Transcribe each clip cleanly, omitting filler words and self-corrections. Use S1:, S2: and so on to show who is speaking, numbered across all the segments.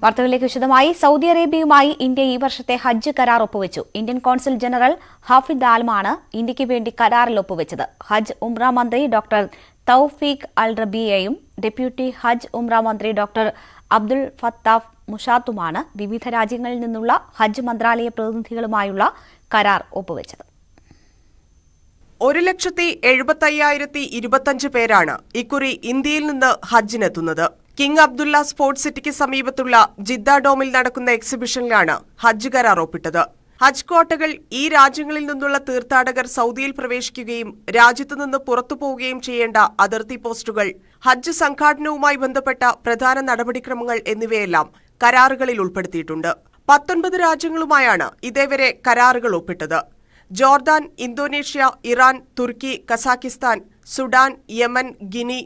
S1: വാർത്തകളിലേക്ക് വിശദമായി. Saudi അറേബ്യയുമായി India ഈ വർഷത്തെ ഹജ്ജ് കരാർ ഒപ്പുവെച്ചു. ഇന്ത്യൻ കോൺസുൽ ജനറൽ ഹാഫിദ് ആലമാണ് ഇന്ത്യയ്ക്ക് വേണ്ടി കരാറിൽ ഒപ്പുവെച്ചത്. ഹജ്ജ് ഉംറ മന്ത്രി ഡോക്ടർ തൗഫീഖ് അൽ റബിയയും ഡെപ്യൂട്ടി ഹജ്ജ് ഉംറ മന്ത്രി ഡോക്ടർ അബ്ദുൽ ഫത്താഫ് മുഷാത്തുമാണ് വിവിധ രാജ്യങ്ങളിൽ നിന്നുള്ള ഹജ്ജ് മന്ത്രാലയ പ്രതിനിധികളുമായുള്ള കരാർ ഒപ്പുവെച്ചത്.
S2: 1,75,025 പേരാണ് ഇക്കുറി ഇന്ത്യയിൽ നിന്ന് ഹജ്ജിനെത്തുന്നത്. കിങ് അബ്ദുള്ള സ്പോർട്സ് സിറ്റിക്ക് സമീപത്തുള്ള ജിദ്ദ ഡോമിൽ നടക്കുന്ന എക്സിബിഷനിലാണ് ഹജ്ജ് കരാർ ഒപ്പിട്ടത്. ഹജ്ജ് ക്വാട്ടകൾ ഈ രാജ്യങ്ങളിൽ നിന്നുള്ള തീർത്ഥാടകർ സൗദിയിൽ പ്രവേശിക്കുകയും രാജ്യത്തുനിന്ന് പുറത്തുപോവുകയും ചെയ്യേണ്ട അതിർത്തി പോസ്റ്റുകൾ, ഹജ്ജ് സംഘാടനവുമായി ബന്ധപ്പെട്ട പ്രധാന നടപടിക്രമങ്ങൾ എന്നിവയെല്ലാം കരാറുകളിൽ ഉൾപ്പെടുത്തിയിട്ടുണ്ട്. 19 രാജ്യങ്ങളുമായാണ് ഇതേവരെ കരാറുകൾ ഒപ്പിട്ടത്. Jordan, Indonesia, Iran, Turkey, Kazakhstan, Sudan, Yemen, Guinea,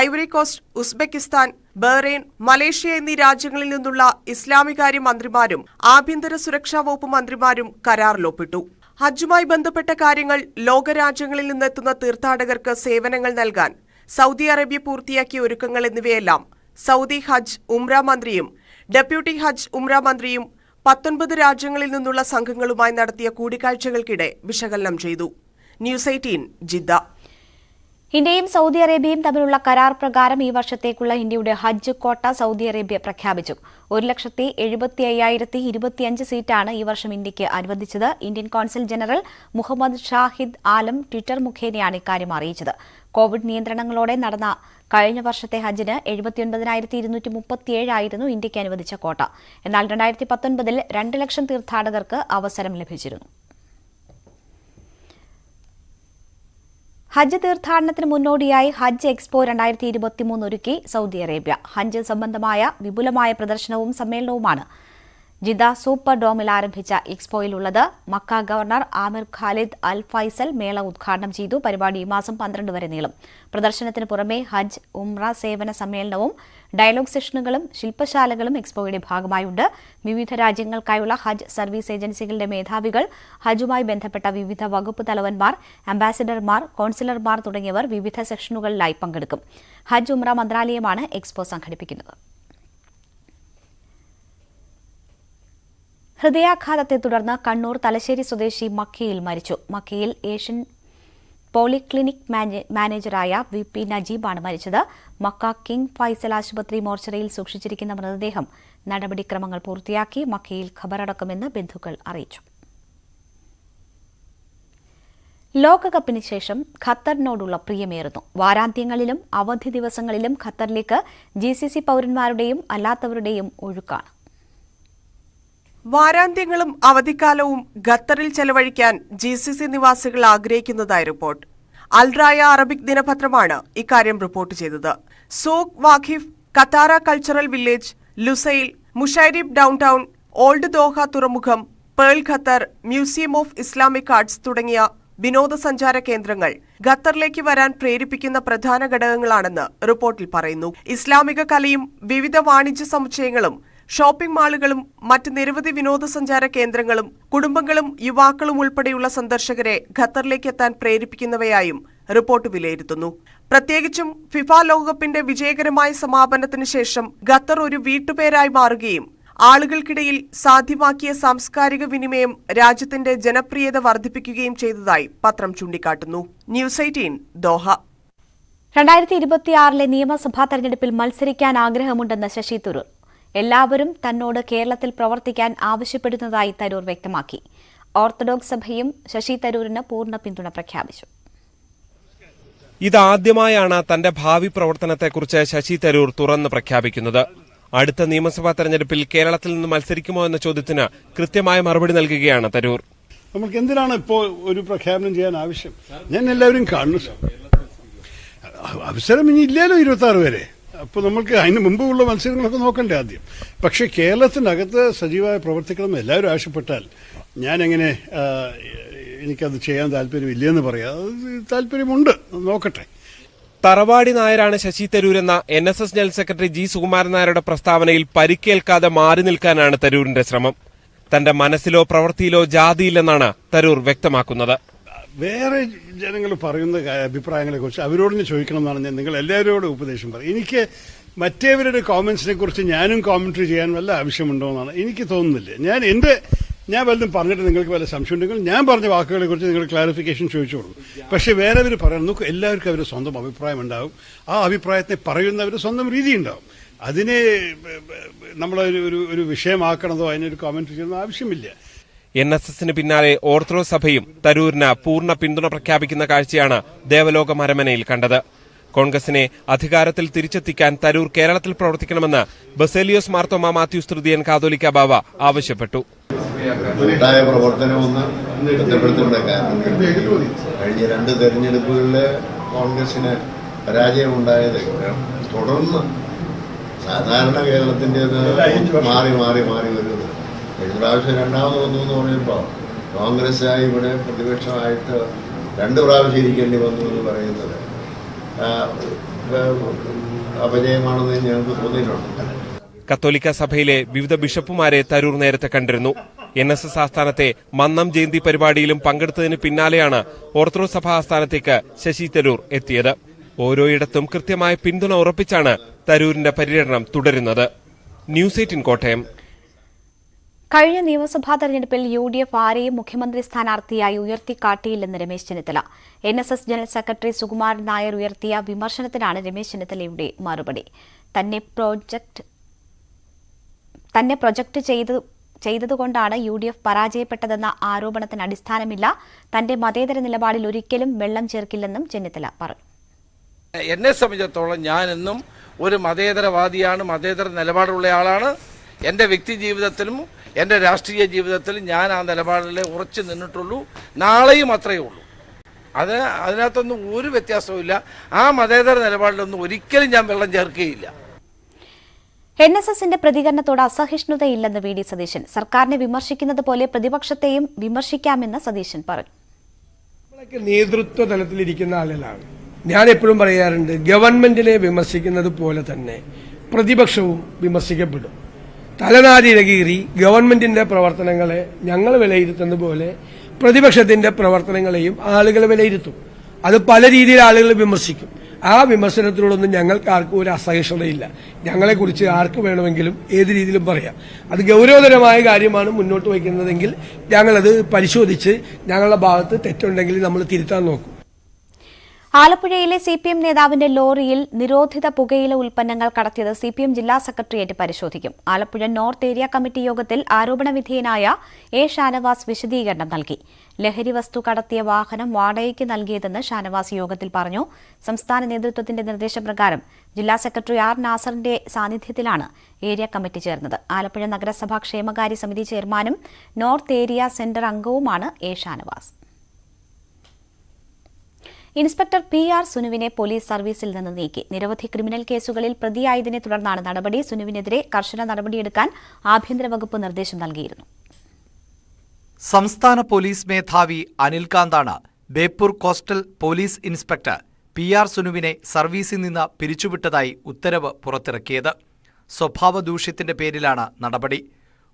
S2: Ivory Coast, Uzbekistan, Bahrain, Malaysia എന്നീ രാജ്യങ്ങളിൽ നിന്നുള്ള ഇസ്ലാമികാര്യ മന്ത്രിമാരും ആഭ്യന്തര സുരക്ഷാ വകുപ്പ് മന്ത്രിമാരും കരാറിൽ ഒപ്പിട്ടു. ഹജ്ജുമായി ബന്ധപ്പെട്ട കാര്യങ്ങൾ ലോകരാജ്യങ്ങളിൽ നിന്നെത്തുന്ന തീർത്ഥാടകർക്ക് സേവനങ്ങൾ നൽകാൻ സൗദി അറേബ്യ പൂർത്തിയാക്കിയ ഒരുക്കങ്ങൾ എന്നിവയെല്ലാം സൗദി ഹജ്ജ് ഉംറ മന്ത്രിയും ഡെപ്യൂട്ടി ഹജ്ജ് ഉംറ മന്ത്രിയും 19 രാജ്യങ്ങളിൽ നിന്നുള്ള സംഘങ്ങളുമായി നടത്തിയ കൂടിക്കാഴ്ചകൾക്കിടെ വിശകലനം ചെയ്തു. News 18 Jeddah.
S1: ഇന്ത്യയും സൗദി അറേബ്യയും തമ്മിലുള്ള കരാർ പ്രകാരം ഈ വർഷത്തേക്കുള്ള ഇന്ത്യയുടെ ഹജ്ജ് ക്വാട്ട സൗദി അറേബ്യ പ്രഖ്യാപിച്ചു. 1,75,025 സീറ്റാണ് ഈ വർഷം ഇന്ത്യയ്ക്ക് അനുവദിച്ചത്. Indian consul general Muhammad Shahid Alam Twitter മുഖേനയാണ് ഇക്കാര്യം അറിയിച്ചത്. കോവിഡ് നിയന്ത്രണങ്ങളോടെ നടന്ന കഴിഞ്ഞ വർഷത്തെ ഹജ്ജിന് 79,237 ആയിരുന്നു ഇന്ത്യയ്ക്ക് അനുവദിച്ച ക്വാട്ട. എന്നാൽ 2019 2 ലക്ഷം തീർത്ഥാടകർക്ക് അവസരം ലഭിച്ചിരുന്നു. ഹജ്ജ് തീർത്ഥാടനത്തിന് മുന്നോടിയായി ഹജ്ജ് എക്സ്പോ 2023 ഒരുക്കി സൗദി അറേബ്യ. ഹജ്ജ് സംബന്ധമായ വിപുലമായ പ്രദർശനവും സമ്മേളനവുമാണ് ജിദ്ദ സൂപ്പർ ഡോമിൽ ആരംഭിച്ച എക്സ്പോയിലുള്ളത്. മക്ക ഗവർണർ ആമിർ ഖാലിദ് അൽ ഫൈസൽ മേള ഉദ്ഘാടനം ചെയ്തു. പരിപാടി ഈ മാസം 12 വരെ നീളും. പ്രദർശനത്തിന് പുറമെ ഹജ്ജ് ഉംറ സേവന സമ്മേളനവും ഡയലോഗ് സെഷനുകളും ശില്പശാലകളും എക്സ്പോയുടെ ഭാഗമായുണ്ട്. വിവിധ രാജ്യങ്ങൾക്കായുള്ള ഹജ്ജ് സർവീസ് ഏജൻസികളുടെ മേധാവികൾ, ഹജ്ജുമായി ബന്ധപ്പെട്ട വിവിധ വകുപ്പ് തലവന്മാർ, അംബാസിഡർമാർ, കോൺസുലർമാർ തുടങ്ങിയവർ വിവിധ സെഷനുകളിലായി പങ്കെടുക്കും. ഹജ്ജ് ഉംറ മന്ത്രാലയമാണ് എക്സ്പോ സംഘടിപ്പിക്കുന്നത്. ഹൃദയാഘാതത്തെ തുടർന്ന് കണ്ണൂർ തലശ്ശേരി സ്വദേശി മക്കയിൽ മരിച്ചു. മക്കയിൽ ഏഷ്യൻ പോളിക്ലിനിക് മാനേജറായ VP നജീബാണ് മരിച്ചത്. മക്ക കിങ് ഫൈസൽ ആശുപത്രി മോർച്ചറിയിൽ സൂക്ഷിച്ചിരിക്കുന്ന മൃതദേഹം നടപടിക്രമങ്ങൾ പൂർത്തിയാക്കി മക്കയിൽ ഖബറടക്കുമെന്ന് ബന്ധുക്കൾ അറിയിച്ചു. ലോകകപ്പിന് ശേഷം ഖത്തറിനോടുള്ള പ്രിയമേറുന്നു. വാരാന്ത്യങ്ങളിലും അവധി ദിവസങ്ങളിലും ഖത്തറിലേക്ക് GCC പൌരന്മാരുടെയും അല്ലാത്തവരുടെയും ഒഴുക്കാണ്.
S2: വാരാന്ത്യങ്ങളും അവധിക്കാലവും ഖത്തറിൽ ചെലവഴിക്കാൻ GCC നിവാസികൾ ആഗ്രഹിക്കുന്നതായി റിപ്പോർട്ട്. അൽറായ അറബിക് ദിനപത്രമാണ് ഇക്കാര്യം റിപ്പോർട്ട് ചെയ്തത്. Souq Waqif, Katara cultural village, Lusail, Msheireb downtown, old Doha തുറമുഖം, Pearl Qatar, museum of Islamic arts തുടങ്ങിയ വിനോദസഞ്ചാര കേന്ദ്രങ്ങൾ ഖത്തറിലേക്ക് വരാൻ പ്രേരിപ്പിക്കുന്ന പ്രധാന ഘടകങ്ങളാണെന്ന് റിപ്പോർട്ടിൽ പറയുന്നു. ഇസ്ലാമിക കലയും വിവിധ വാണിജ്യ സമുച്ചയങ്ങളും ഷോപ്പിംഗ് മാളുകളും മറ്റ് നിരവധി വിനോദസഞ്ചാര കേന്ദ്രങ്ങളും കുടുംബങ്ങളും യുവാക്കളും ഉൾപ്പെടെയുള്ള സന്ദർശകരെ ഖത്തറിലേക്ക് എത്താൻ പ്രേരിപ്പിക്കുന്നവയായും റിപ്പോർട്ട് വിലയിരുത്തുന്നു. പ്രത്യേകിച്ചും ഫിഫ ലോകകപ്പിന്റെ വിജയകരമായ സമാപനത്തിന് ശേഷം ഖത്തർ ഒരു വീട്ടുപേരായി മാറുകയും ആളുകൾക്കിടയിൽ സാധ്യമാക്കിയ സാംസ്കാരിക വിനിമയം രാജ്യത്തിന്റെ ജനപ്രിയത വർദ്ധിപ്പിക്കുകയും ചെയ്തതായി പത്രം ചൂണ്ടിക്കാട്ടുന്നു. News 18 Doha.
S1: 2026 നിയമസഭാ തെരഞ്ഞെടുപ്പിൽ മത്സരിക്കാൻ ആഗ്രഹമുണ്ടെന്ന് ശശി തരൂർ. എല്ലാവരും തന്നോട് കേരളത്തിൽ പ്രവർത്തിക്കാൻ ആവശ്യപ്പെടുന്നതായി തരൂർ വ്യക്തമാക്കി. ഓർത്തഡോക്സ് സഭയും ശശി തരൂരിന് പൂർണ്ണ പിന്തുണ പ്രഖ്യാപിച്ചു.
S3: ഇതാദ്യമായാണ് തന്റെ ഭാവി പ്രവർത്തനത്തെക്കുറിച്ച് ശശി തരൂർ തുറന്ന് പ്രഖ്യാപിക്കുന്നത്. അടുത്ത നിയമസഭാ തെരഞ്ഞെടുപ്പിൽ കേരളത്തിൽ നിന്ന് മത്സരിക്കുമോ എന്ന ചോദ്യത്തിന് കൃത്യമായ മറുപടി നൽകുകയാണ് തരൂർ.
S4: നമുക്ക് എന്തിനാണ് ഇപ്പോൾ ഒരു പ്രഖ്യാപനം ചെയ്യാൻ ആവശ്യം? ഞാൻ എല്ലാവരും കാണുന്നു. അവസരം ഇനി ഇല്ലല്ലോ 26 വരെ. അപ്പോൾ നമുക്ക് അതിന് മുമ്പുള്ള മത്സരങ്ങളൊക്കെ നോക്കണ്ടേ ആദ്യം. പക്ഷേ കേരളത്തിനകത്ത് സജീവമായി പ്രവർത്തിക്കണമെന്ന് എല്ലാവരും ആവശ്യപ്പെട്ടാൽ ഞാൻ എങ്ങനെ എനിക്കത് ചെയ്യാൻ താല്പര്യമില്ലെന്ന് പറയാം. താല്പര്യമുണ്ട്, നോക്കട്ടെ.
S3: തറവാടി നായരാണ് ശശി തരൂരെന്ന NSS general secretary G Sukumaran നായരുടെ പ്രസ്താവനയിൽ പരിക്കേൽക്കാതെ മാറി നിൽക്കാനാണ് തരൂരിന്റെ ശ്രമം. തന്റെ മനസ്സിലോ പ്രവൃത്തിയിലോ ജാതിയില്ലെന്നാണ് തരൂർ വ്യക്തമാക്കുന്നത്.
S4: വേറെ ജനങ്ങൾ പറയുന്ന അഭിപ്രായങ്ങളെ കുറിച്ച് അവരോട് ചോദിക്കണം എന്നാണ് ഞാൻ നിങ്ങൾ എല്ലാവരോടും ഉപദേശം പറയും. എനിക്ക് മറ്റേവരുടെ കോമൻസിനെ കുറിച്ച് ഞാനും കോമന്ററി ചെയ്യാൻ വല്ല ആവശ്യമുണ്ടോ എന്നാണ് എനിക്ക് തോന്നുന്നില്ല. ഞാൻ വല്ലതും പറഞ്ഞിട്ട് നിങ്ങൾക്ക് വല്ല സംശയം ഉണ്ടെങ്കിൽ ഞാൻ പറഞ്ഞ വാക്കുകളെ കുറിച്ച് നിങ്ങൾ ക്ലാരിഫിക്കേഷൻ ചോദിച്ചോളൂ. പക്ഷെ വേറെ അവർ പറയണം. നോക്കൂ, എല്ലാവർക്കും അവരുടെ സ്വന്തം അഭിപ്രായം ഉണ്ടാവും. ആ അഭിപ്രായത്തെ പറയുന്നവരുടെ സ്വന്തം രീതി ഉണ്ടാവും. അതിനെ നമ്മളൊരു വിഷയമാക്കണതോ അതിനൊരു കോമന്റ് ചെയ്യുന്ന ആവശ്യമില്ല.
S3: NSSന് പിന്നാലെ ഓർത്തഡോക്സ് സഭയും തരൂരിന് പൂർണ്ണ പിന്തുണ പ്രഖ്യാപിക്കുന്ന കാഴ്ചയാണ് ദേവലോകം അരമനയിൽ കണ്ടത്. കോൺഗ്രസിനെ അധികാരത്തിൽ തിരിച്ചെത്തിക്കാൻ തരൂർ കേരളത്തിൽ പ്രവർത്തിക്കണമെന്ന് ബസേലിയോസ് മാർത്തോമാ മാത്യൂസ് തൃതീയൻ കാതോലിക്ക ബാവ ആവശ്യപ്പെട്ടു.
S5: കൂട്ടായ പ്രവർത്തനമൊന്ന് ബന്ധപ്പെടുത്തേണ്ട കാരണം കഴിഞ്ഞ 2 തെരഞ്ഞെടുപ്പുകളിലെ കോൺഗ്രസിന് പരാജയമുണ്ടായത് തുടർന്ന് സാധാരണ കേരളത്തിൻ്റെ മാറി വരുന്നത്. കഴിഞ്ഞ പ്രാവശ്യം രണ്ടാമത് വന്നു എന്ന് പറയുമ്പോൾ കോൺഗ്രസ്സായി ഇവിടെ പ്രതിപക്ഷമായിട്ട് 2 പ്രാവശ്യം ഇരിക്കേണ്ടി വന്നു എന്ന് പറയുന്നത് അപജയമാണെന്ന് ഞങ്ങൾക്ക് തോന്നിയിട്ടുണ്ട്.
S3: കത്തോലിക്ക സഭയിലെ വിവിധ ബിഷപ്പുമാരെ തരൂർ നേരത്തെ കണ്ടിരുന്നു. NSS ആസ്ഥാനത്തെ മന്നം ജയന്തി പരിപാടിയിലും പങ്കെടുത്തതിന് പിന്നാലെയാണ് ഓർത്തഡോക്സ് സഭാ ആസ്ഥാനത്തേക്ക് ശശി തരൂർ എത്തിയത്. ഓരോയിടത്തും കൃത്യമായ പിന്തുണ ഉറപ്പിച്ചാണ് തരൂരിന്റെ പര്യടനം തുടരുന്നത്. ന്യൂസ് 18 കോട്ടയം.
S1: കഴിഞ്ഞ നിയമസഭാ തെരഞ്ഞെടുപ്പിൽ UDF ആരെയും മുഖ്യമന്ത്രി സ്ഥാനാർത്ഥിയായി ഉയർത്തിക്കാട്ടിയില്ലെന്ന് Ramesh Chennithala. NSS general secretary Sukumaran Nair ഉയർത്തിയ വിമർശനത്തിനാണ് രമേശ് ചെന്നിത്തലയുടെ മറുപടി. തന്നെ പ്രൊജക്ട് ചെയ്തതുകൊണ്ടാണ് UDF പരാജയപ്പെട്ടതെന്ന ആരോപണത്തിന് അടിസ്ഥാനമില്ല. തന്റെ മതേതര നിലപാടിൽ ഒരിക്കലും വെള്ളം ചേർക്കില്ലെന്നും ചെന്നിത്തല പറഞ്ഞു.
S6: എന്നെ സംബന്ധിച്ചിടത്തോളം ഞാൻ എന്നും ഒരു മതേതരവാദിയാണ്, മതേതര നിലപാടുള്ള ആളാണ്. എൻ്റെ വ്യക്തി ജീവിതത്തിലും എൻ്റെ രാഷ്ട്രീയ ജീവിതത്തിലും ഞാൻ ആ നിലപാടിൽ ഉറച്ചു നിന്നിട്ടുള്ളൂ. നാളെയും അത്രയേ ഉള്ളൂ. അതിനകത്തൊന്നും ഒരു വ്യത്യാസവുമില്ല. ആ മതേതര നിലപാടിലൊന്നും ഒരിക്കലും ഞാൻ വെള്ളം ചേർക്കുകയില്ല.
S1: NSSന്റെ പ്രതികരണത്തോട് അസഹിഷ്ണുതയില്ലെന്ന് VD സതീശൻ. സർക്കാരിനെ വിമർശിക്കുന്നത് പോലെ പ്രതിപക്ഷത്തെയും വിമർശിക്കാമെന്ന് സതീശൻ പറഞ്ഞു.
S7: നേതൃത്വ തലത്തിലിരിക്കുന്ന ആളുകളാണ്. ഞാൻ എപ്പോഴും പറയാറുണ്ട്, ഗവൺമെന്റിനെ വിമർശിക്കുന്നത് പോലെ തന്നെ പ്രതിപക്ഷവും വിമർശിക്കപ്പെടും. തലനാരിഴകീറി ഗവൺമെന്റിന്റെ പ്രവർത്തനങ്ങളെ ഞങ്ങൾ വിലയിരുത്തുന്ന പോലെ പ്രതിപക്ഷത്തിന്റെ പ്രവർത്തനങ്ങളെയും ആളുകൾ വിലയിരുത്തും. അത് പല രീതിയിൽ ആളുകൾ വിമർശിക്കും. ആ വിമർശനത്തിനോടൊന്നും ഞങ്ങൾക്ക് ആർക്കും ഒരു അസഹിഷ്ണുതയില്ല. ഞങ്ങളെക്കുറിച്ച് ആർക്ക് വേണമെങ്കിലും ഏത് രീതിയിലും പറയാം. അത് ഗൗരവതരമായ കാര്യമാണ് മുന്നോട്ട് വയ്ക്കുന്നതെങ്കിൽ ഞങ്ങളത് പരിശോധിച്ച് ഞങ്ങളുടെ ഭാഗത്ത് തെറ്റുണ്ടെങ്കിൽ നമ്മൾ തിരുത്താൻ നോക്കും.
S1: ആലപ്പുഴയിലെ CPM നേതാവിന്റെ ലോറിയിൽ നിരോധിത പുകയില ഉൽപ്പന്നങ്ങൾ കടത്തിയത് CPM ജില്ലാ സെക്രട്ടേറിയറ്റ് പരിശോധിക്കും. ആലപ്പുഴ നോർത്ത് ഏരിയ കമ്മിറ്റി യോഗത്തിൽ ആരോപണ വിധേയനായ A. ഷാനവാസ് വിശദീകരണം നൽകി. ലഹരി വസ്തു കടത്തിയ വാഹനം വാടകയ്ക്ക് നൽകിയതെന്ന് ഷാനവാസ് യോഗത്തിൽ പറഞ്ഞു. സംസ്ഥാന നേതൃത്വത്തിന്റെ നിർദ്ദേശപ്രകാരം ജില്ലാ സെക്രട്ടറി R. നാസറിന്റെ സാന്നിധ്യത്തിലാണ് ഏരിയ കമ്മിറ്റി ചേർന്നത്. ആലപ്പുഴ നഗരസഭാ ക്ഷേമകാര്യ സമിതി ചെയർമാനും നോർത്ത് ഏരിയ സെന്റർ അംഗവുമാണ് A. ഷാനവാസ്. ഇൻസ്പെക്ടർ PR സുനുവിനെ പോലീസ് സർവീസിൽ നിന്ന് നീക്കി. നിരവധി ക്രിമിനൽ കേസുകളിൽ പ്രതിയായതിനെ തുടർന്നാണ് നടപടി. സുനുവിനെതിരെ കർശന നടപടിയെടുക്കാൻ ആഭ്യന്തര വകുപ്പ് നിർദ്ദേശം നൽകിയിരുന്നു.
S8: സംസ്ഥാന പോലീസ് മേധാവി അനിൽകാന്താണ് Beypore coastal police inspector PR സുനുവിനെ സർവീസിൽ നിന്ന് പിരിച്ചുവിട്ടതായി ഉത്തരവ് പുറത്തിറക്കിയത്. സ്വഭാവ ദൂഷ്യത്തിന്റെ പേരിലാണ് നടപടി.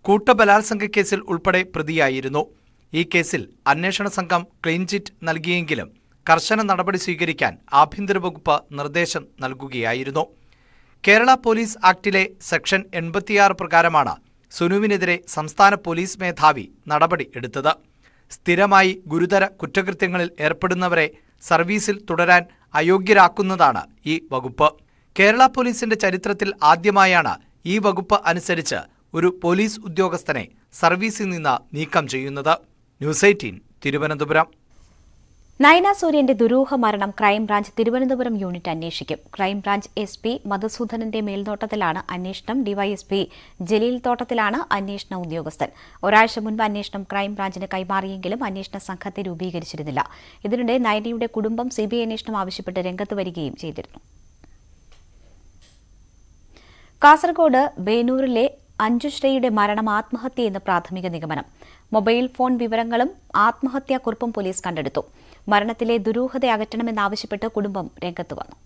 S8: കൂട്ടബലാത്സംഗ കേസിൽ ഉൾപ്പെടെ പ്രതിയായിരുന്നു. ഈ കേസിൽ അന്വേഷണ സംഘം ക്ലീൻ ചിറ്റ് നൽകിയെങ്കിലും കർശന നടപടി സ്വീകരിക്കാൻ ആഭ്യന്തര വകുപ്പ് നിർദ്ദേശം നൽകുകയായിരുന്നു. കേരള പോലീസ് ആക്ടിലെ സെക്ഷൻ 86 പ്രകാരമാണ് സുനുവിനെതിരെ സംസ്ഥാന പോലീസ് മേധാവി നടപടി എടുത്തത്. സ്ഥിരമായി ഗുരുതര കുറ്റകൃത്യങ്ങളിൽ ഏർപ്പെടുന്നവരെ സർവീസിൽ തുടരാൻ അയോഗ്യരാക്കുന്നതാണ് ഈ വകുപ്പ്. കേരള പോലീസിന്റെ ചരിത്രത്തിൽ ആദ്യമായാണ് ഈ വകുപ്പ് അനുസരിച്ച് ഒരു പോലീസ് ഉദ്യോഗസ്ഥനെ സർവീസിൽ നിന്ന് നീക്കം ചെയ്യുന്നത്. ന്യൂസ് 18 തിരുവനന്തപുരം.
S1: നയന സൂര്യന്റെ ദുരൂഹ മരണം ക്രൈംബ്രാഞ്ച് തിരുവനന്തപുരം യൂണിറ്റ് അന്വേഷിക്കും. ക്രൈംബ്രാഞ്ച് SP മധുസൂദനന്റെ മേൽനോട്ടത്തിലാണ് അന്വേഷണം. DYSP ജലീൽ തോട്ടത്തിലാണ് അന്വേഷണ ഉദ്യോഗസ്ഥൻ. ഒരാഴ്ച മുൻപ് അന്വേഷണം ക്രൈംബ്രാഞ്ചിന് കൈമാറിയെങ്കിലും അന്വേഷണ സംഘത്തെ രൂപീകരിച്ചിരുന്നില്ല. ഇതിനിടെ നയനയുടെ കുടുംബം CBI അന്വേഷണം ആവശ്യപ്പെട്ട് രംഗത്ത് വരികയും ചെയ്തിരുന്നു. കാസർഗോഡ് ബേനൂരിലെ അഞ്ജുശ്രീയുടെ മരണം ആത്മഹത്യയെന്ന് പ്രാഥമിക നിഗമനം. മൊബൈൽ ഫോൺ വിവരങ്ങളും ആത്മഹത്യാക്കുറിപ്പും പോലീസ് കണ്ടെടുത്തു. മരണത്തിലെ ദുരൂഹത അകറ്റണമെന്നാവശ്യപ്പെട്ട് കുടുംബം രംഗത്ത് വന്നു.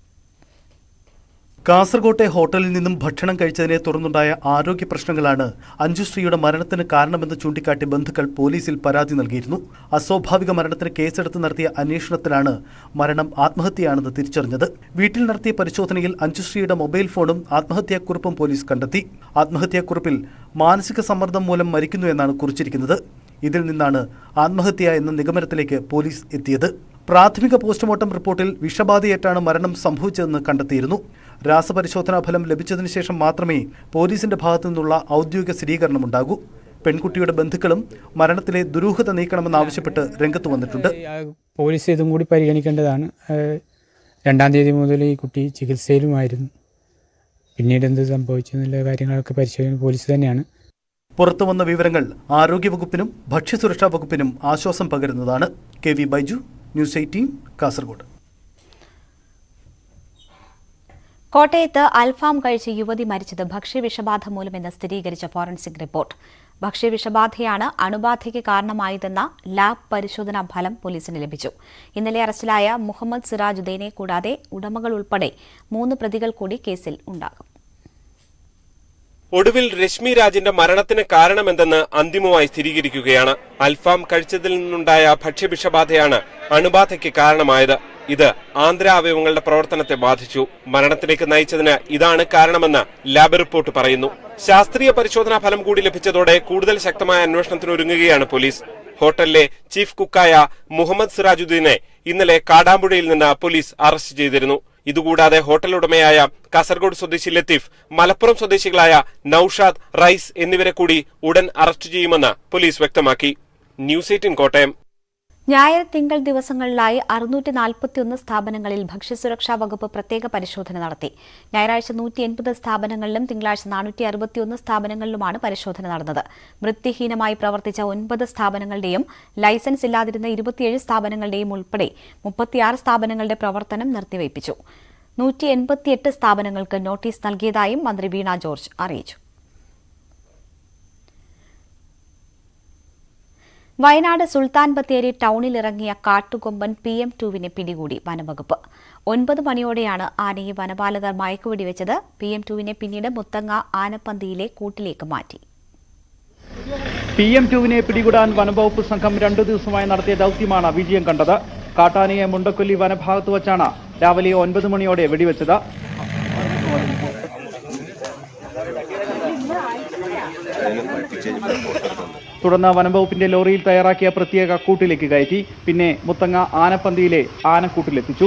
S9: കാസർകോട്ടെ ഹോട്ടലിൽ നിന്നും ഭക്ഷണം കഴിച്ചതിനെ തുടർന്നുണ്ടായ ആരോഗ്യ പ്രശ്നങ്ങളാണ് അഞ്ജുശ്രീയുടെ മരണത്തിന് കാരണമെന്ന് ചൂണ്ടിക്കാട്ടി ബന്ധുക്കൾ പോലീസിൽ പരാതി നൽകിയിരുന്നു. അസ്വാഭാവിക മരണത്തിന് കേസെടുത്ത് നടത്തിയ അന്വേഷണത്തിലാണ് മരണം ആത്മഹത്യയാണെന്ന് തിരിച്ചറിഞ്ഞത്. വീട്ടിൽ നടത്തിയ പരിശോധനയിൽ അഞ്ജുശ്രീയുടെ മൊബൈൽ ഫോണും ആത്മഹത്യാക്കുറിപ്പും പോലീസ് കണ്ടെത്തി. ആത്മഹത്യാക്കുറിപ്പിൽ മാനസിക സമ്മർദ്ദം മൂലം മരിക്കുന്നു എന്നാണ് കുറിച്ചിരിക്കുന്നത്. ഇതിൽ നിന്നാണ് ആത്മഹത്യ എന്ന നിഗമനത്തിലേക്ക് പോലീസ് എത്തിയത്. പ്രാഥമിക പോസ്റ്റ്മോർട്ടം റിപ്പോർട്ടിൽ വിഷബാധയേറ്റാണ് മരണം സംഭവിച്ചതെന്ന് കണ്ടെത്തിയിരുന്നു. രാസപരിശോധനാ ഫലം ലഭിച്ചതിനു ശേഷം മാത്രമേ പോലീസിന്റെ ഭാഗത്തു നിന്നുള്ള ഔദ്യോഗിക സ്ഥിരീകരണമുണ്ടാകൂ. പെൺകുട്ടിയുടെ ബന്ധുക്കളും മരണത്തിലെ ദുരൂഹത നീക്കണമെന്നാവശ്യപ്പെട്ട് രംഗത്ത് വന്നിട്ടുണ്ട്.
S10: പോലീസ് ഇതും കൂടി പരിഗണിക്കേണ്ടതാണ്. 2-ാം തീയതി മുതൽ ഈ കുട്ടി ചികിത്സയിലുമായിരുന്നു. പിന്നീട് എന്ത് സംഭവിച്ചെന്നുള്ള കാര്യങ്ങളൊക്കെ പരിശോധിക്കുന്ന പോലീസ് തന്നെയാണ്.
S9: പുറത്തുവന്ന വിവരങ്ങൾ ആരോഗ്യവകുപ്പിനും ഭക്ഷ്യസുരക്ഷാ വകുപ്പിനും ആശ്വാസം പകരുന്നതാണ്. KV Baiju, news 18, Kasaragod.
S1: കോട്ടയത്ത് അൽഫാം കഴിച്ച് യുവതി മരിച്ചത് ഭക്ഷ്യവിഷബാധ മൂലമെന്ന് സ്ഥിരീകരിച്ച ഫോറൻസിക് റിപ്പോർട്ട്. ഭക്ഷ്യവിഷബാധയാണ് അണുബാധയ്ക്ക് കാരണമായതെന്ന ലാബ് പരിശോധനാ ഫലം പോലീസിന് ലഭിച്ചു. ഇന്നലെ അറസ്റ്റിലായ മുഹമ്മദ് സിറാജുദ്ദീനെ കൂടാതെ ഉടമകൾ ഉൾപ്പെടെ 3 പ്രതികൾ കൂടി കേസിൽ ഉണ്ടാകും.
S3: ഒടുവിൽ രശ്മി രാജിന്റെ മരണത്തിന് കാരണമെന്തെന്ന് അന്തിമമായി സ്ഥിരീകരിക്കുകയാണ്. അൽഫാം കഴിച്ചതിൽ നിന്നുണ്ടായ ഭക്ഷ്യവിഷബാധയാണ് അണുബാധയ്ക്ക് കാരണമായത്. ഇത് ആന്തരാവയവങ്ങളുടെ പ്രവർത്തനത്തെ ബാധിച്ചു. മരണത്തിലേക്ക് നയിച്ചതിന് ഇതാണ് കാരണമെന്ന് ലാബ് റിപ്പോർട്ട് പറയുന്നു. ശാസ്ത്രീയ പരിശോധനാ ഫലം കൂടി ലഭിച്ചതോടെ കൂടുതൽ ശക്തമായ അന്വേഷണത്തിനൊരുങ്ങുകയാണ് പോലീസ്. ഹോട്ടലിലെ ചീഫ് കുക്കായ മുഹമ്മദ് സിറാജുദ്ദീനെ ഇന്നലെ കാടാമ്പുഴയിൽ നിന്ന് പോലീസ് അറസ്റ്റ് ചെയ്തിരുന്നു. ഇതുകൂടാതെ ഹോട്ടൽ ഉടമയായ കാസർഗോഡ് സ്വദേശി ലത്തീഫ്, മലപ്പുറം സ്വദേശികളായ നൌഷാദ്, റൈസ് എന്നിവരെ കൂടി ഉടൻ അറസ്റ്റ് ചെയ്യുമെന്ന് പോലീസ് വ്യക്തമാക്കി. ന്യൂസ് 18 കോട്ടയം.
S1: ഞായർ തിങ്കൾ ദിവസങ്ങളിലായി 641 സ്ഥാപനങ്ങളിൽ ഭക്ഷ്യസുരക്ഷാ വകുപ്പ് പ്രത്യേക പരിശോധന നടത്തി. ഞായറാഴ്ച 180 സ്ഥാപനങ്ങളിലും തിങ്കളാഴ്ച 461 സ്ഥാപനങ്ങളിലുമാണ് പരിശോധന നടന്നത്. വൃത്തിഹീനമായി പ്രവർത്തിച്ച 9 സ്ഥാപനങ്ങളുടെയും ലൈസൻസ് ഇല്ലാതിരുന്ന 27 സ്ഥാപനങ്ങളുടെയും ഉൾപ്പെടെ 36 സ്ഥാപനങ്ങളുടെ പ്രവർത്തനം നിർത്തിവയ്പ്പിച്ചു. 188 സ്ഥാപനങ്ങൾക്ക് നോട്ടീസ് നൽകിയതായും മന്ത്രി വീണ ജോർജ് അറിയിച്ചു. വയനാട് സുൽത്താൻ ബത്തേരി ടൌണിലിറങ്ങിയ കാട്ടുകൊമ്പൻ PM2വിനെ പിടികൂടി വനംവകുപ്പ്. 9 മണിയോടെയാണ് ആനയെ വനപാലകർ മയക്കുവെടിവെച്ചത്. PM2വിനെ പിന്നീട് മുത്തങ്ങ ആനപ്പന്തിയിലെ കൂട്ടിലേക്ക് മാറ്റി.
S11: PM2വിനെ പിടികൂടാൻ വനംവകുപ്പ് സംഘം 2 ദിവസമായി നടത്തിയ ദൌത്യമാണ് വിജയം കണ്ടത്. കാട്ടാനയെ മുണ്ടക്കൊല്ലി വനഭാഗത്ത് വച്ചാണ് രാവിലെ 9 മണിയോടെ വെടിവെച്ചത്. തുടർന്ന് വനംവകുപ്പിന്റെ ലോറിയിൽ തയ്യാറാക്കിയ പ്രത്യേക കൂട്ടിലേക്ക് കയറ്റി. പിന്നെ മുത്തങ്ങ ആനപ്പന്തിയിലെ ആനക്കൂട്ടിലെത്തിച്ചു.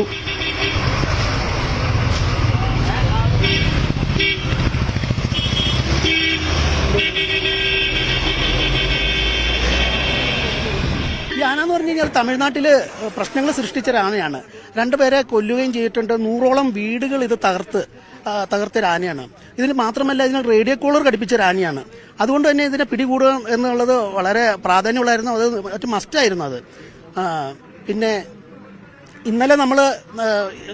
S12: ഈ ആന എന്ന് പറഞ്ഞു കഴിഞ്ഞാൽ തമിഴ്നാട്ടിൽ പ്രശ്നങ്ങൾ സൃഷ്ടിച്ച ഒരു ആനയാണ്. 2 പേരെ കൊല്ലുകയും ചെയ്തിട്ടുണ്ട്. 100ഓളം വീടുകൾ ഇത് തകർത്തൊരു ആനയാണ്. ഇതിന് മാത്രമല്ല ഇതിന് റേഡിയോ കോളർ ഘടിപ്പിച്ച ഒരു ആനയാണ്. അതുകൊണ്ട് തന്നെ ഇതിനെ പിടികൂടുക എന്നുള്ളത് വളരെ പ്രാധാന്യമുള്ളായിരുന്നു. അത് മറ്റു മസ്റ്റായിരുന്നു അത്. പിന്നെ ഇന്നലെ നമ്മൾ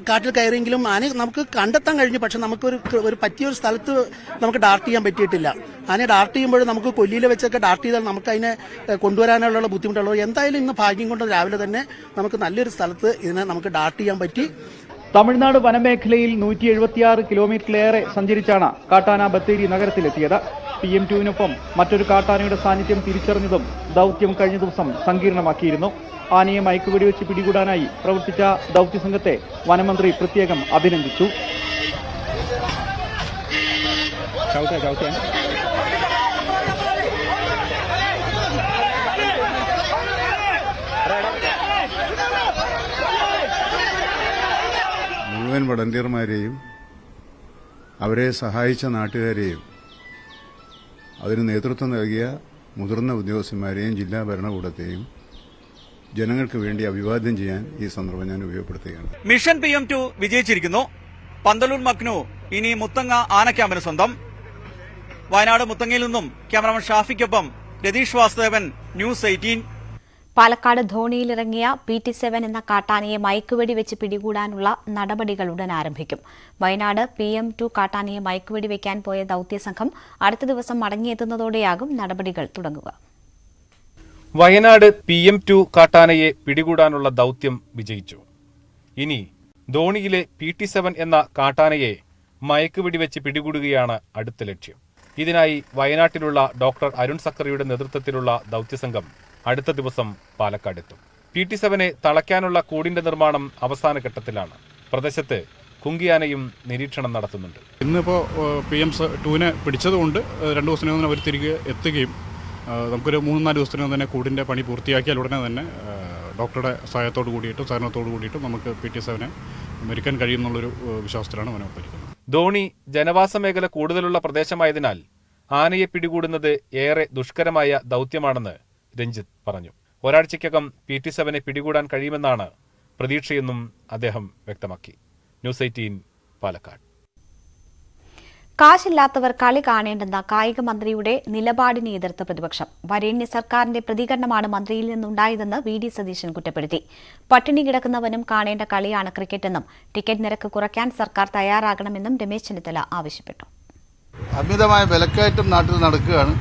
S12: കാട്ടിൽ കയറിയെങ്കിലും ആനയെ നമുക്ക് കണ്ടെത്താൻ കഴിഞ്ഞു. പക്ഷെ നമുക്കൊരു പറ്റിയൊരു സ്ഥലത്ത് നമുക്ക് ഡാർട്ട് ചെയ്യാൻ പറ്റിയിട്ടില്ല. ആനയെ ഡാർട്ട് ചെയ്യുമ്പോൾ നമുക്ക് കൊല്ലിയിൽ വെച്ചൊക്കെ ഡാർട്ട് ചെയ്താൽ നമുക്ക് അതിനെ കൊണ്ടുവരാനുള്ള ബുദ്ധിമുട്ടുള്ളൂ. എന്തായാലും ഇന്ന് ഭാഗ്യം കൊണ്ട് രാവിലെ തന്നെ നമുക്ക് നല്ലൊരു സ്ഥലത്ത് ഇതിനെ നമുക്ക് ഡാർട്ട് ചെയ്യാൻ പറ്റി.
S11: തമിഴ്നാട് വനമേഖലയിൽ 176 കിലോമീറ്ററിലേറെ സഞ്ചരിച്ചാണ് കാട്ടാന ബത്തേരി നഗരത്തിലെത്തിയത്. PM2വിനൊപ്പം മറ്റൊരു കാട്ടാനയുടെ സാന്നിധ്യം തിരിച്ചറിഞ്ഞതും ദൌത്യം കഴിഞ്ഞ ദിവസം സങ്കീർണമാക്കിയിരുന്നു. ആനയെ മയക്കുവെടിവെച്ച് പിടികൂടാനായി പ്രവർത്തിച്ച ദൌത്യസംഘത്തെ വനമന്ത്രി പ്രത്യേകം അഭിനന്ദിച്ചു.
S13: മുഴുവൻ വളണ്ടിയർമാരെയും അവരെ സഹായിച്ച നാട്ടുകാരെയും അതിന് നേതൃത്വം നൽകിയ മുതിർന്ന ഉദ്യോഗസ്ഥന്മാരെയും ജില്ലാ ഭരണകൂടത്തെയും ജനങ്ങൾക്ക് വേണ്ടി അഭിവാദ്യം ചെയ്യാൻ ഈ സന്ദർഭം ഞാൻ ഉപയോഗപ്പെടുത്തുകയാണ്.
S14: Mission PM2 വിജയിച്ചിരിക്കുന്നു. പന്തലൂർ മക്നു ഇനി മുത്തങ്ങ ആന ക്യാമ്പിന് സ്വന്തം. വയനാട് മുത്തങ്ങയിൽ നിന്നും ക്യാമറമാൻ ഷാഫിക്കൊപ്പം രതീഷ് വാസുദേവൻ, ന്യൂസ് 18.
S1: പാലക്കാട് ധോണിയിലിറങ്ങിയ PT7 എന്ന കാട്ടാനയെ മയക്കുവെടി വെച്ച് പിടികൂടാനുള്ള നടപടികൾ ഉടൻ ആരംഭിക്കും. വയനാട് PM2 കാട്ടാനയെ മയക്കുവെടി വയ്ക്കാൻ പോയ ദൌത്യസംഘം അടുത്ത ദിവസം മടങ്ങിയെത്തുന്നതോടെയാകും നടപടികൾ തുടങ്ങുക.
S15: വയനാട് PM2 കാട്ടാനയെ പിടികൂടാനുള്ള ദൌത്യം വിജയിച്ചു. ഇനി ധോണിയിലെ PT7 എന്ന കാട്ടാനയെ മയക്കുവെടിവെച്ച് പിടികൂടുകയാണ് അടുത്ത ലക്ഷ്യം. ഇതിനായി വയനാട്ടിലുള്ള ഡോക്ടർ അരുൺ സക്കറിയുടെ നേതൃത്വത്തിലുള്ള ദൗത്യസംഘം അടുത്ത ദിവസം പാലക്കാടെത്തും. PT-7 തളയ്ക്കാനുള്ള കൂടിന്റെ നിർമ്മാണം അവസാന ഘട്ടത്തിലാണ്. പ്രദേശത്ത് കുങ്കിയാനയും നിരീക്ഷണം നടത്തുന്നുണ്ട്.
S16: ഇന്നിപ്പോൾ PM2 പിടിച്ചതുകൊണ്ട് 2 ദിവസത്തിനകം അവർ തിരികെ എത്തുകയും നമുക്കൊരു 3-4 ദിവസത്തിനകം തന്നെ കൂടിൻ്റെ പണി പൂർത്തിയാക്കിയാൽ ഉടനെ തന്നെ ഡോക്ടറുടെ സഹായത്തോട് കൂടിയിട്ടും സഹകരണത്തോടു കൂടിയിട്ടും നമുക്ക് PT-7 മരിക്കാൻ കഴിയുമെന്നുള്ളൊരു വിശ്വാസത്തിലാണ് മനോഹരിക്കുന്നത്.
S15: ധോണി ജനവാസ മേഖല കൂടുതലുള്ള പ്രദേശമായതിനാൽ ആനയെ പിടികൂടുന്നത് ഏറെ ദുഷ്കരമായ ദൗത്യമാണെന്ന് രഞ്ജിത്ത് പറഞ്ഞു. ഒരാഴ്ചയ്ക്കകം PT-7 പിടികൂടാൻ കഴിയുമെന്നാണ് പ്രതീക്ഷയെന്നും അദ്ദേഹം വ്യക്തമാക്കി. ന്യൂസ് 18 പാലക്കാട്.
S1: കാശില്ലാത്തവർ കളി കാണേണ്ടെന്ന കായിക മന്ത്രിയുടെ നിലപാടിനെ എതിർത്ത പ്രതിപക്ഷം. വരേണ്യ സർക്കാരിന്റെ പ്രതികരണമാണ് മന്ത്രിയിൽ നിന്നുണ്ടായതെന്ന് VD സതീശൻ കുറ്റപ്പെടുത്തി. പട്ടിണി കിടക്കുന്നവനും കാണേണ്ട കളിയാണ് ക്രിക്കറ്റെന്നും ടിക്കറ്റ് നിരക്ക് കുറയ്ക്കാൻ സർക്കാർ തയ്യാറാകണമെന്നും രമേശ് ചെന്നിത്തല ആവശ്യപ്പെട്ടു.
S17: അമിതമായ വിലക്കയറ്റം നാട്ടിൽ നടക്കുകയാണ്,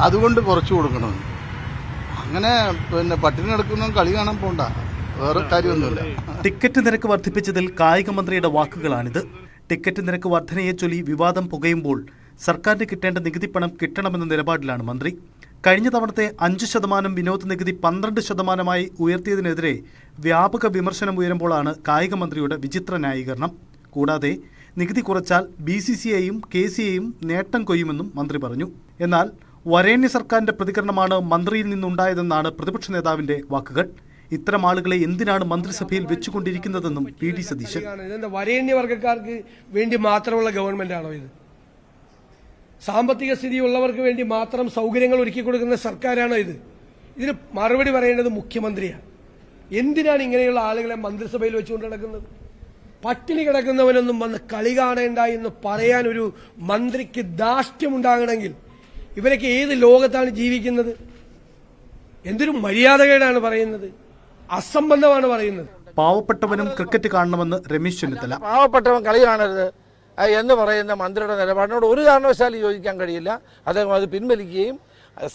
S17: അതുകൊണ്ട് കുറച്ചു കൊടുക്കണം. അങ്ങനെ പട്ടിണി കിടക്കുന്നവൻ കളി കാണാൻ പോണ്ട, വേറെ കാര്യമൊന്നുമില്ല.
S9: ടിക്കറ്റ് നിരക്ക് വർദ്ധിപ്പിച്ചതിൽ കായിക മന്ത്രിയുടെ വാക്കുകളാണിത്. ടിക്കറ്റ് നിരക്ക് വർധനയെ ചൊല്ലി വിവാദം പുകയുമ്പോൾ സർക്കാരിന് കിട്ടേണ്ട നികുതി പണം കിട്ടണമെന്ന നിലപാടിലാണ് മന്ത്രി. കഴിഞ്ഞ തവണത്തെ 5% വിനോദ നികുതി 12% ഉയർത്തിയതിനെതിരെ വ്യാപക വിമർശനം ഉയരുമ്പോഴാണ് കായിക മന്ത്രിയുടെ വിചിത്ര ന്യായീകരണം. കൂടാതെ നികുതി കുറച്ചാൽ BCCIയും KCAയും നേട്ടം കൊയ്യുമെന്നും മന്ത്രി പറഞ്ഞു. എന്നാൽ വരേണ്യ സർക്കാരിന്റെ പ്രതികരണമാണ് മന്ത്രിയിൽ നിന്നുണ്ടായതെന്നാണ് പ്രതിപക്ഷ നേതാവിന്റെ വാക്കുകൾ. ഇത്തരം ആളുകളെ എന്തിനാണ് മന്ത്രിസഭയിൽ വെച്ചുകൊണ്ടിരിക്കുന്നതെന്നും VD സതീശൻ.
S7: വരേണ്യവർഗക്കാർക്ക് വേണ്ടി മാത്രമുള്ള ഗവൺമെന്റാണോ ഇത്? സാമ്പത്തിക സ്ഥിതി ഉള്ളവർക്ക് വേണ്ടി മാത്രം സൗകര്യങ്ങൾ ഒരുക്കി കൊടുക്കുന്ന സർക്കാരാണോ ഇത്? ഇതിന് മറുപടി പറയേണ്ടത് മുഖ്യമന്ത്രിയാണ്. എന്തിനാണ് ഇങ്ങനെയുള്ള ആളുകളെ മന്ത്രിസഭയിൽ വെച്ചുകൊണ്ട് നടക്കുന്നത്? പട്ടിണി കിടക്കുന്നവനൊന്നും വന്ന് കളി കാണേണ്ട എന്ന് പറയാൻ ഒരു മന്ത്രിക്ക് ധാർഷ്ട്യമുണ്ടാകണമെങ്കിൽ ഇവരൊക്കെ ഏത് ലോകത്താണ് ജീവിക്കുന്നത്? എന്തൊരു മര്യാദകേടാണ് പറയുന്നത്, അസംബന്ധമാണ് പറയുന്നത്.
S9: പാവപ്പെട്ടവനും ക്രിക്കറ്റ് കാണണമെന്ന് രമേശ് ചെന്നിത്തല.
S6: പാവപ്പെട്ടവൻ കളി കാണരുത് എന്ന് പറയുന്ന മന്ത്രിയുടെ നിലപാടിനോട് ഒരു കാരണവശാലും യോജിക്കാൻ കഴിയില്ല. അദ്ദേഹം അത് പിൻവലിക്കുകയും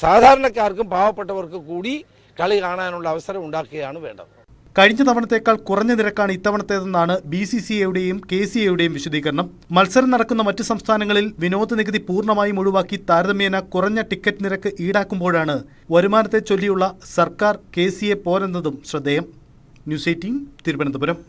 S6: സാധാരണക്കാർക്കും പാവപ്പെട്ടവർക്ക് കൂടി കളി കാണാനുള്ള അവസരം ഉണ്ടാക്കുകയാണ് വേണ്ടത്.
S9: കഴിഞ്ഞ തവണത്തേക്കാൾ കുറഞ്ഞ നിരക്കാണ് ഇത്തവണത്തേതെന്നാണ് BCCAയുടെയും KCAയുടെയും വിശദീകരണം. മത്സരം നടക്കുന്ന മറ്റ് സംസ്ഥാനങ്ങളിൽ വിനോദ നികുതി പൂർണ്ണമായും ഒഴിവാക്കി താരതമ്യേന കുറഞ്ഞ ടിക്കറ്റ് നിരക്ക് ഈടാക്കുമ്പോഴാണ് വരുമാനത്തെ ചൊല്ലിയുള്ള സർക്കാർ KCA പോരെന്നതും ശ്രദ്ധേയം. ന്യൂസ് 18 തിരുവനന്തപുരം.